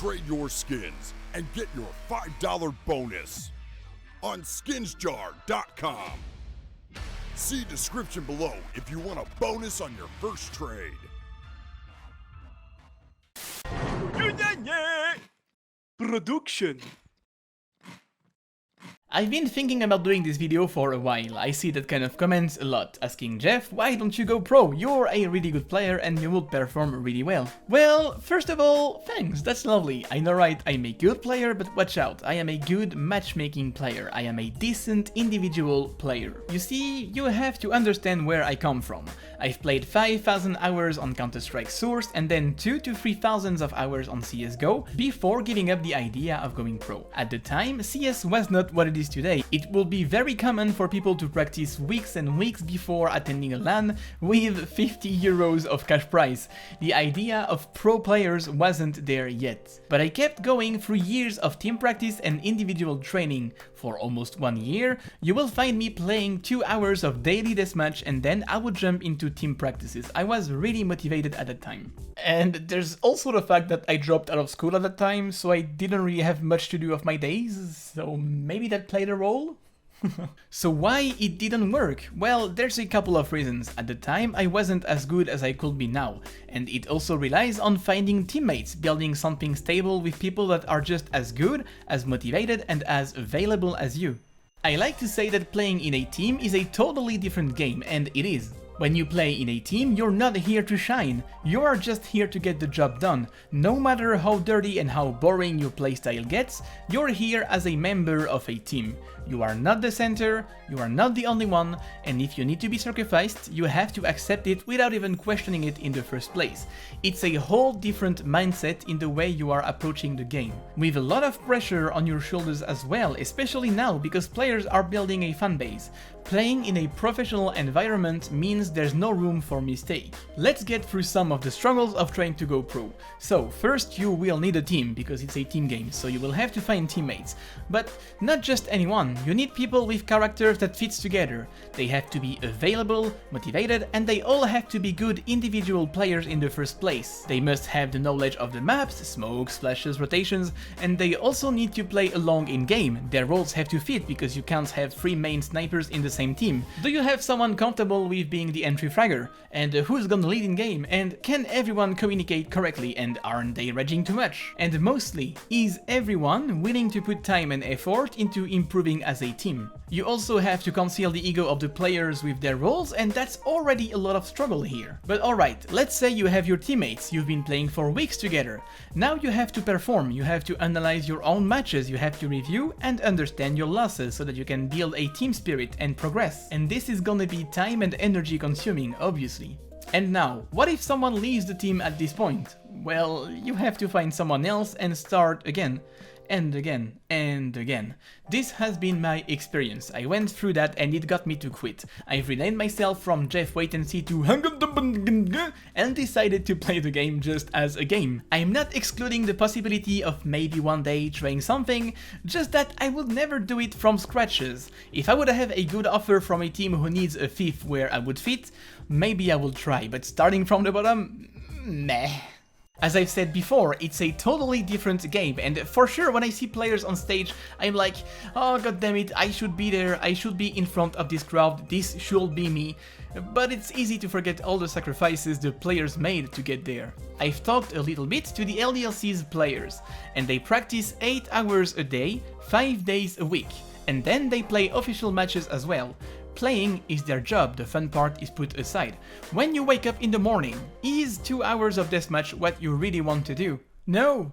trade your skins and get your $5 bonus on skinsjar.com. See description below if you want a bonus on your first trade. Production. I've been thinking about doing this video for a while. I see that kind of comments a lot, asking Jeff, why don't you go pro? You're a really good player and you will perform really well. Well, first of all, thanks, that's lovely. I know, right, I'm a good player, but watch out, I am a good matchmaking player. I am a decent individual player. You see, you have to understand where I come from. I've played 5,000 hours on Counter-Strike Sourced and then 2,000 to 3,000 of hours on CSGO before giving up the idea of going pro. At the time, CS was not what it is today. It will be very common for people to practice weeks and weeks before attending a LAN with 50 euros of cash prize. The idea of pro players wasn't there yet. But I kept going through years of team practice and individual training. For almost 1 year, you will find me playing 2 hours of daily deathmatch and then I would jump into team practices. I was really motivated at that time. And there's also the fact that I dropped out of school at that time, so I didn't really have much to do of my days, so maybe that played a role? So why it didn't work? Well, there's a couple of reasons. At the time, I wasn't as good as I could be now, and it also relies on finding teammates, building something stable with people that are just as good, as motivated, and as available as you. I like to say that playing in a team is a totally different game, and it is. When you play in a team, you're not here to shine, you are just here to get the job done. No matter how dirty and how boring your playstyle gets, you're here as a member of a team. You are not the center, you are not the only one, and if you need to be sacrificed, you have to accept it without even questioning it in the first place. It's a whole different mindset in the way you are approaching the game. With a lot of pressure on your shoulders as well, especially now because players are building a fanbase. Playing in a professional environment means there's no room for mistake. Let's get through some of the struggles of trying to go pro. So first you will need a team, because it's a team game, so you will have to find teammates. But not just anyone, you need people with characters that fits together. They have to be available, motivated, and they all have to be good individual players in the first place. They must have the knowledge of the maps, smokes, flashes, rotations, and they also need to play along in game. Their roles have to fit, because you can't have 3 main snipers in the same team. Do you have someone comfortable with being the entry fragger? And who's gonna lead in game? And can everyone communicate correctly? And aren't they raging too much? And mostly, is everyone willing to put time and effort into improving as a team? You also have to conceal the ego of the players with their roles, and that's already a lot of struggle here. But alright, let's say you have your teammates, you've been playing for weeks together. Now you have to perform, you have to analyze your own matches, you have to review and understand your losses so that you can build a team spirit and progress. And this is gonna be time and energy consuming, obviously. And now, what if someone leaves the team at this point? Well, you have to find someone else and start again. And again, and again. This has been my experience. I went through that and it got me to quit. I've renamed myself from Jeff Wait and See to HOUNGOUNGAGNE and decided to play the game just as a game. I'm not excluding the possibility of maybe one day trying something, just that I would never do it from scratches. If I would have a good offer from a team who needs a fifth where I would fit, maybe I will try, but starting from the bottom, meh. As I've said before, it's a totally different game, and for sure when I see players on stage, I'm like, oh god damn it, I should be there, I should be in front of this crowd, this should be me. But it's easy to forget all the sacrifices the players made to get there. I've talked a little bit to the LDLC's players, and they practice 8 hours a day, 5 days a week, and then they play official matches as well. Playing is their job, the fun part is put aside. When you wake up in the morning, is 2 hours of deathmatch what you really want to do? No!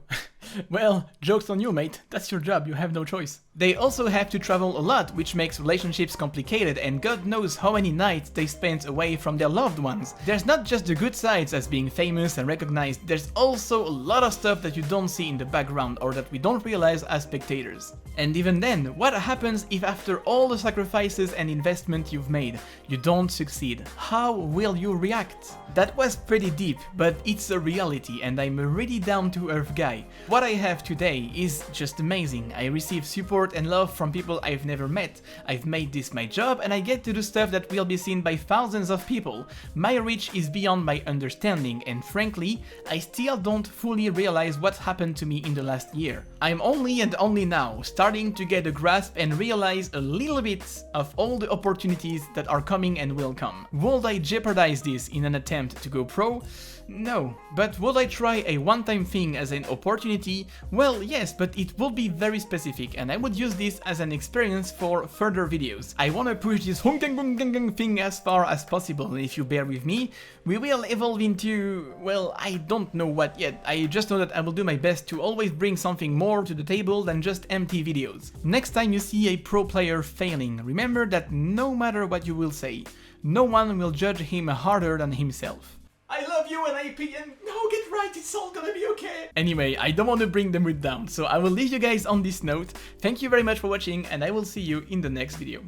Well, joke's on you, mate, that's your job, you have no choice. They also have to travel a lot, which makes relationships complicated, and God knows how many nights they spent away from their loved ones. There's not just the good sides as being famous and recognized, there's also a lot of stuff that you don't see in the background or that we don't realize as spectators. And even then, what happens if after all the sacrifices and investment you've made, you don't succeed? How will you react? That was pretty deep, but it's a reality and I'm a really down-to-earth guy. What I have today is just amazing. I receive support and love from people I've never met. I've made this my job and I get to do stuff that will be seen by thousands of people. My reach is beyond my understanding and frankly, I still don't fully realize what happened to me in the last year. I'm only and only now starting to get a grasp and realize a little bit of all the opportunities that are coming and will come. Would I jeopardize this in an attempt to go pro? No. But would I try a one-time thing as an opportunity? Well, yes, but it would be very specific and I would use this as an experience for further videos. I wanna push this HOUNGOUNGAGNE thing as far as possible, and if you bear with me, we will evolve into, well, I don't know what yet. I just know that I will do my best to always bring something more to the table than just empty videos. Next time you see a pro player failing, remember that no matter what you will say, no one will judge him harder than himself. I love you and AP and no, get right, it's all gonna be okay. Anyway, I don't want to bring the mood down, so I will leave you guys on this note. Thank you very much for watching and I will see you in the next video.